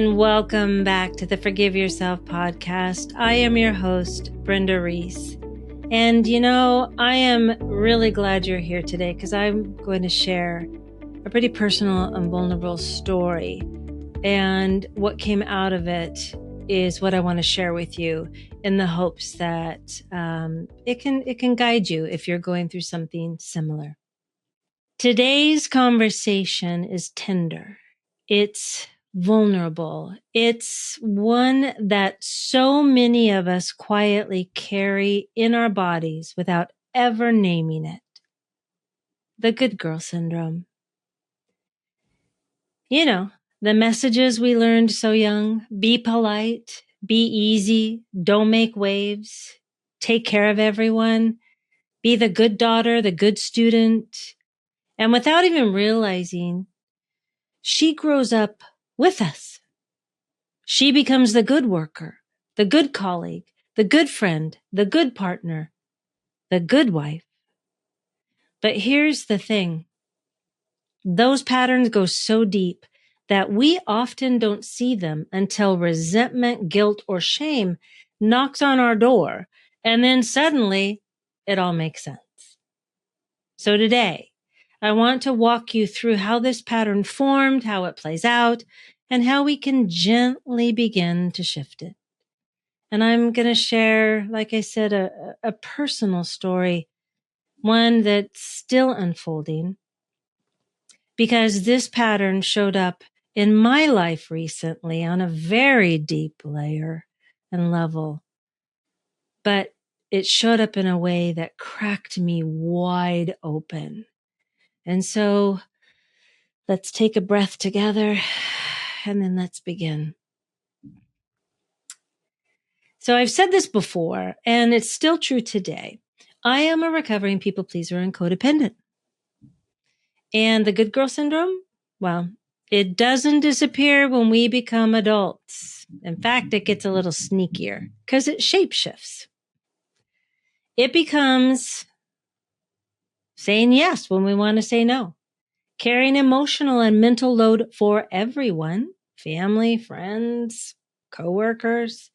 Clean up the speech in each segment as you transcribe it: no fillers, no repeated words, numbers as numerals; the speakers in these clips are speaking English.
and welcome back to the Forgive Yourself podcast. I am your host, Brenda Reese. And I am really glad you're here today because I'm going to share a pretty personal and vulnerable story. And what came out of it is what I want to share with you in the hopes that it can guide you if you're going through something similar. Today's conversation is tender. It's vulnerable. It's one that so many of us quietly carry in our bodies without ever naming it. The good girl syndrome. The messages we learned so young: be polite, be easy, don't make waves, take care of everyone, be the good daughter, the good student. And without even realizing, she grows up with us. She becomes the good worker, the good colleague, the good friend, the good partner, the good wife. But here's the thing. Those patterns go so deep that we often don't see them until resentment, guilt, or shame knocks on our door. And then suddenly it all makes sense. So today, I want to walk you through how this pattern formed, how it plays out, and how we can gently begin to shift it. And I'm going to share, like I said, a personal story, one that's still unfolding, because this pattern showed up in my life recently on a very deep layer and level. But it showed up in a way that cracked me wide open. And so let's take a breath together and then let's begin. So I've said this before, and it's still true today. I am a recovering people pleaser and codependent. And the good girl syndrome, well, it doesn't disappear when we become adults. In fact, it gets a little sneakier because it shapeshifts. It becomes saying yes when we want to say no, carrying emotional and mental load for everyone, family, friends, coworkers,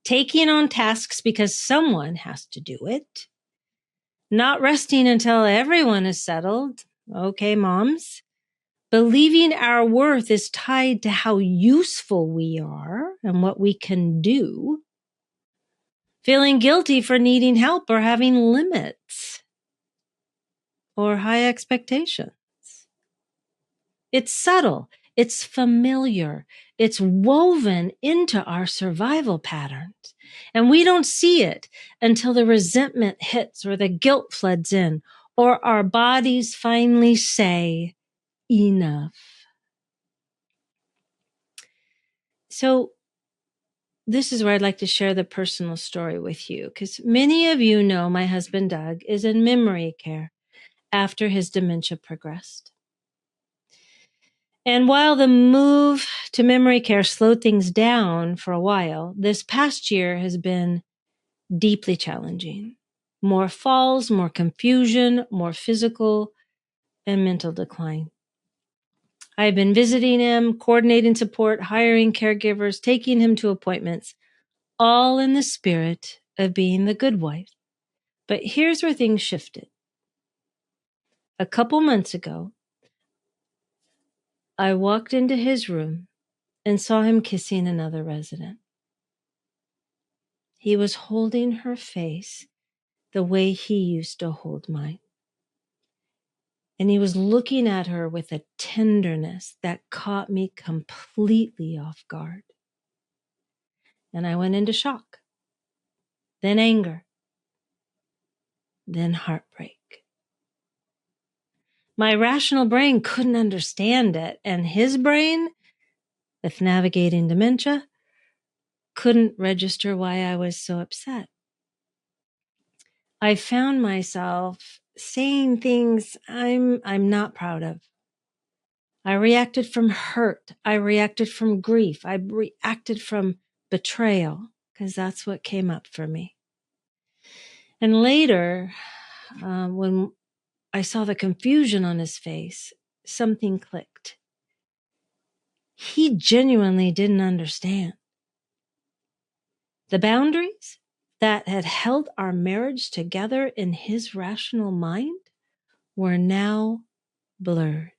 taking on tasks because someone has to do it, not resting until everyone is settled. Okay, moms. Believing our worth is tied to how useful we are and what we can do. Feeling guilty for needing help or having limits or high expectations. It's subtle. It's familiar. It's woven into our survival patterns. And we don't see it until the resentment hits or the guilt floods in or our bodies finally say, enough. So this is where I'd like to share the personal story with you, because many of you know my husband, Doug, is in memory care after his dementia progressed. And while the move to memory care slowed things down for a while, this past year has been deeply challenging. More falls, more confusion, more physical and mental decline. I've been visiting him, coordinating support, hiring caregivers, taking him to appointments, all in the spirit of being the good wife. But here's where things shifted. A couple months ago, I walked into his room and saw him kissing another resident. He was holding her face the way he used to hold mine. And he was looking at her with a tenderness that caught me completely off guard. And I went into shock, then anger, then heartbreak. My rational brain couldn't understand it, and his brain, with navigating dementia, couldn't register why I was so upset. I found myself saying things I'm not proud of. I reacted from hurt. I reacted from grief. I reacted from betrayal, because that's what came up for me. And later, when I saw the confusion on his face, something clicked. he genuinely didn't understand. The boundaries that had held our marriage together in his rational mind were now blurred.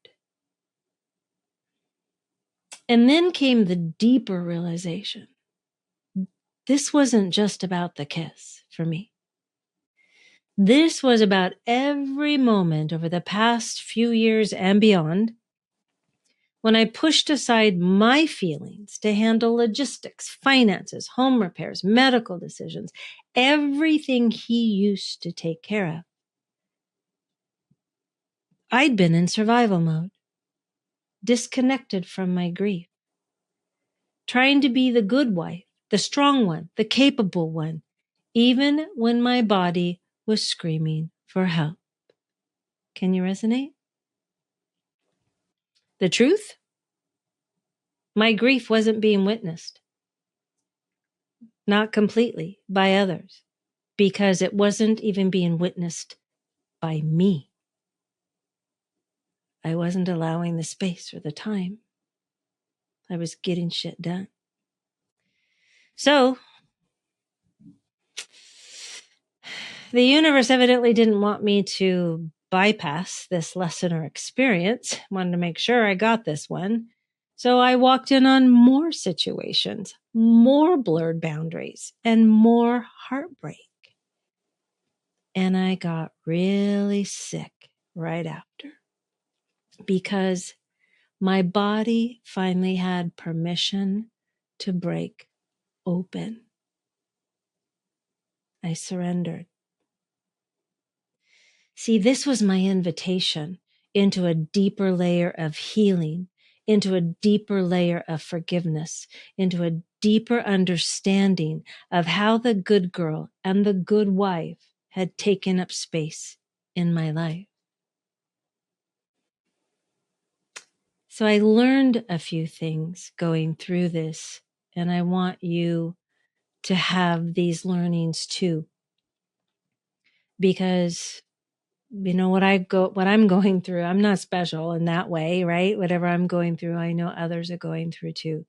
And then came the deeper realization. This wasn't just about the kiss for me. This was about every moment over the past few years and beyond when I pushed aside my feelings to handle logistics, finances, home repairs, medical decisions, everything he used to take care of. I'd been in survival mode, disconnected from my grief, trying to be the good wife, the strong one, the capable one, even when my body was screaming for help. Can you resonate? The truth? My grief wasn't being witnessed, not completely by others, because it wasn't even being witnessed by me. I wasn't allowing the space or the time. I was getting shit done. So, the universe evidently didn't want me to bypass this lesson or experience, wanted to make sure I got this one. So I walked in on more situations, more blurred boundaries, and more heartbreak. And I got really sick right after because my body finally had permission to break open. I surrendered. See, this was my invitation into a deeper layer of healing, into a deeper layer of forgiveness, into a deeper understanding of how the good girl and the good wife had taken up space in my life. So I learned a few things going through this, and I want you to have these learnings too. Because what I'm going through, I'm not special in that way, right? Whatever I'm going through, I know others are going through too.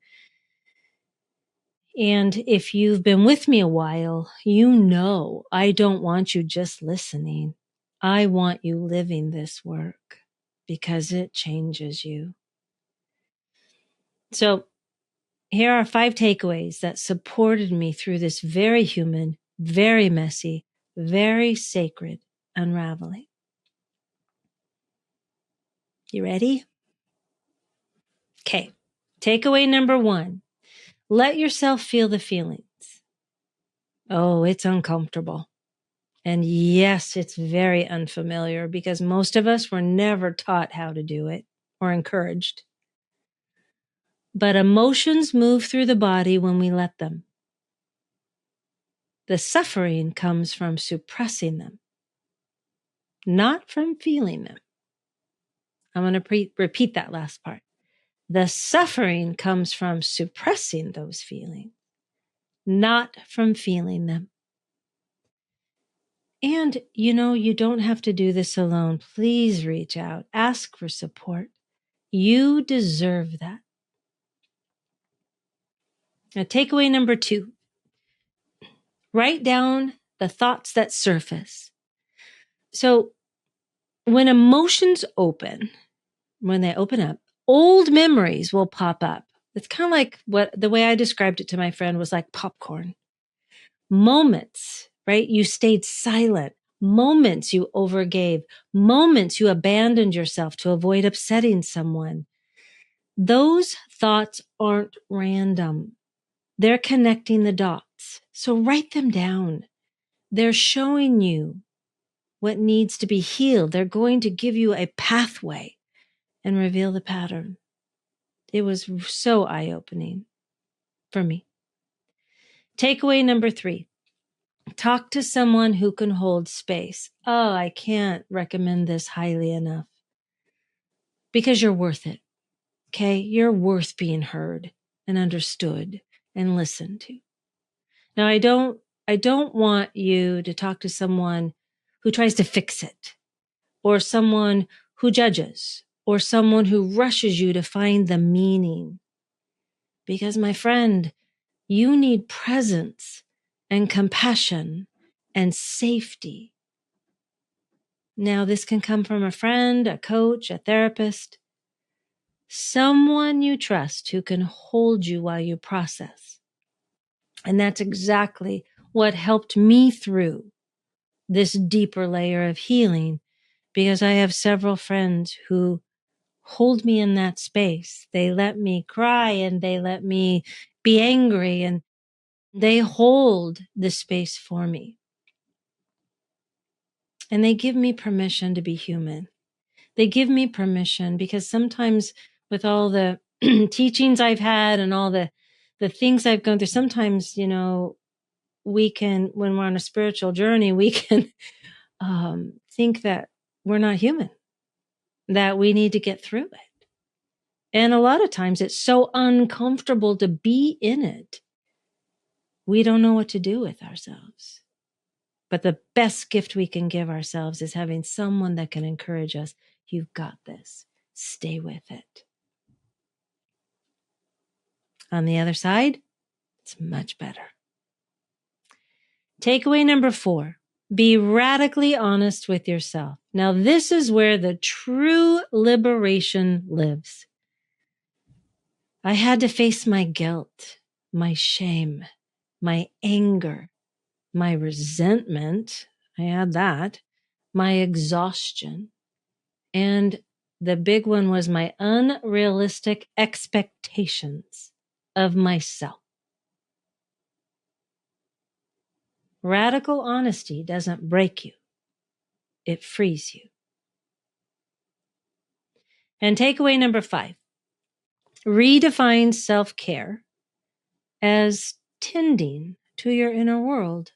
And if you've been with me a while, you know I don't want you just listening. I want you living this work because it changes you. So here are 5 takeaways that supported me through this very human, very messy, very sacred unraveling. You ready? Okay. Takeaway number 1. Let yourself feel the feelings. Oh, it's uncomfortable. And yes, it's very unfamiliar because most of us were never taught how to do it or encouraged. But emotions move through the body when we let them. The suffering comes from suppressing them, not from feeling them. I'm going to repeat that last part. The suffering comes from suppressing those feelings, not from feeling them. And, you don't have to do this alone. Please reach out. Ask for support. You deserve that. Now, takeaway number 2. Write down the thoughts that surface. So when emotions open, when they open up, old memories will pop up. It's kind of like the way I described it to my friend was like popcorn. Moments, right? You stayed silent. Moments you overgave. Moments you abandoned yourself to avoid upsetting someone. Those thoughts aren't random. They're connecting the dots. So write them down. They're showing you what needs to be healed. They're going to give you a pathway and reveal the pattern. It was so eye-opening for me. Takeaway number 3. Talk to someone who can hold space. Oh, I can't recommend this highly enough. Because you're worth it. Okay? You're worth being heard and understood and listened to. Now, I don't want you to talk to someone who tries to fix it, or someone who judges, or someone who rushes you to find the meaning. Because, my friend, you need presence and compassion and safety. Now, this can come from a friend, a coach, a therapist, someone you trust who can hold you while you process. And that's exactly what helped me through this deeper layer of healing, because I have several friends who hold me in that space. They let me cry and they let me be angry, and they hold the space for me. And they give me permission to be human. They give me permission because sometimes with all the teachings I've had and all the things I've gone through, sometimes, we can, when we're on a spiritual journey, we can think that we're not human, that we need to get through it. And a lot of times it's so uncomfortable to be in it. We don't know what to do with ourselves. But the best gift we can give ourselves is having someone that can encourage us. You've got this. Stay with it. On the other side, it's much better. Takeaway number 4, be radically honest with yourself. Now, this is where the true liberation lives. I had to face my guilt, my shame, my anger, my resentment. I had that, my exhaustion. And the big one was my unrealistic expectations of myself. Radical honesty doesn't break you. It frees you. And takeaway number 5, redefine self-care as tending to your inner world.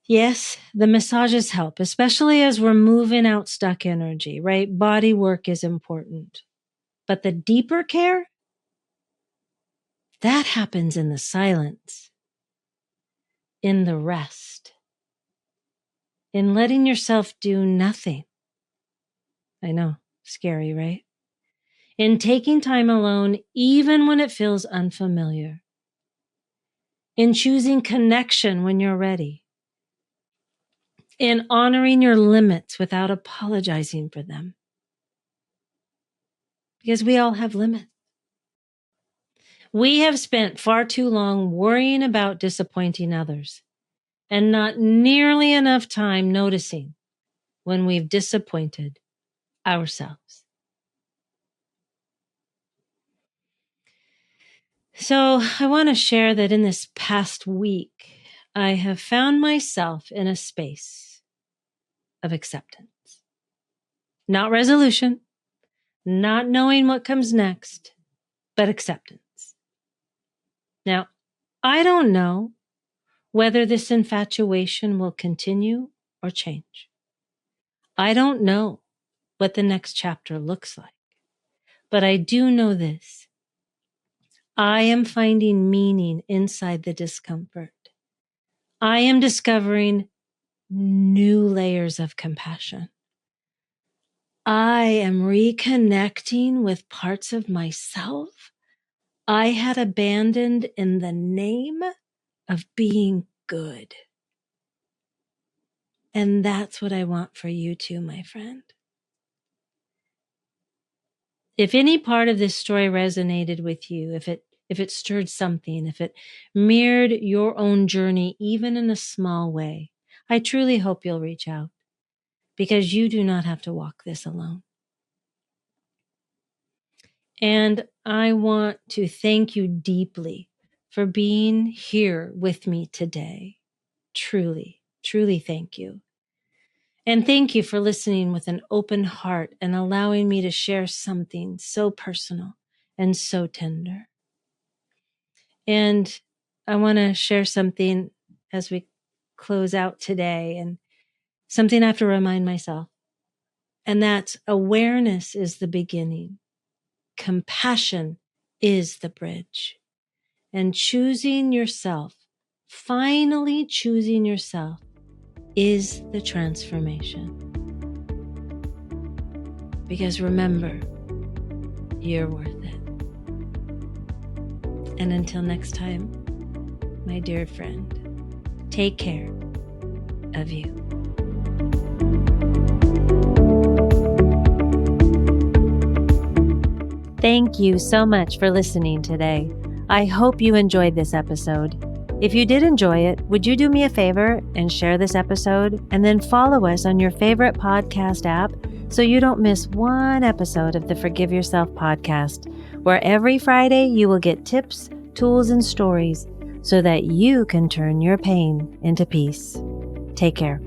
Yes, the massages help, especially as we're moving out stuck energy, right? Body work is important. But the deeper care, that happens in the silence, in the rest, in letting yourself do nothing. I know, scary, right? In taking time alone, even when it feels unfamiliar. In choosing connection when you're ready. In honoring your limits without apologizing for them. Because we all have limits. We have spent far too long worrying about disappointing others and not nearly enough time noticing when we've disappointed ourselves. So I want to share that in this past week, I have found myself in a space of acceptance. Not resolution, not knowing what comes next, but acceptance. Now, I don't know whether this infatuation will continue or change. I don't know what the next chapter looks like, but I do know this. I am finding meaning inside the discomfort. I am discovering new layers of compassion. I am reconnecting with parts of myself I had abandoned in the name of being good. And that's what I want for you too, my friend. If any part of this story resonated with you, if it stirred something, if it mirrored your own journey, even in a small way, I truly hope you'll reach out, because you do not have to walk this alone. And I want to thank you deeply for being here with me today. Truly, truly thank you. And thank you for listening with an open heart and allowing me to share something so personal and so tender. And I want to share something as we close out today, and something I have to remind myself. And that's awareness is the beginning. Compassion is the bridge. And choosing yourself, finally choosing yourself, is the transformation. Because remember, you're worth it. And until next time, my dear friend, take care of you. Thank you so much for listening today. I hope you enjoyed this episode. If you did enjoy it, would you do me a favor and share this episode and then follow us on your favorite podcast app so you don't miss one episode of the Forgive Yourself podcast, where every Friday you will get tips, tools, and stories so that you can turn your pain into peace. Take care.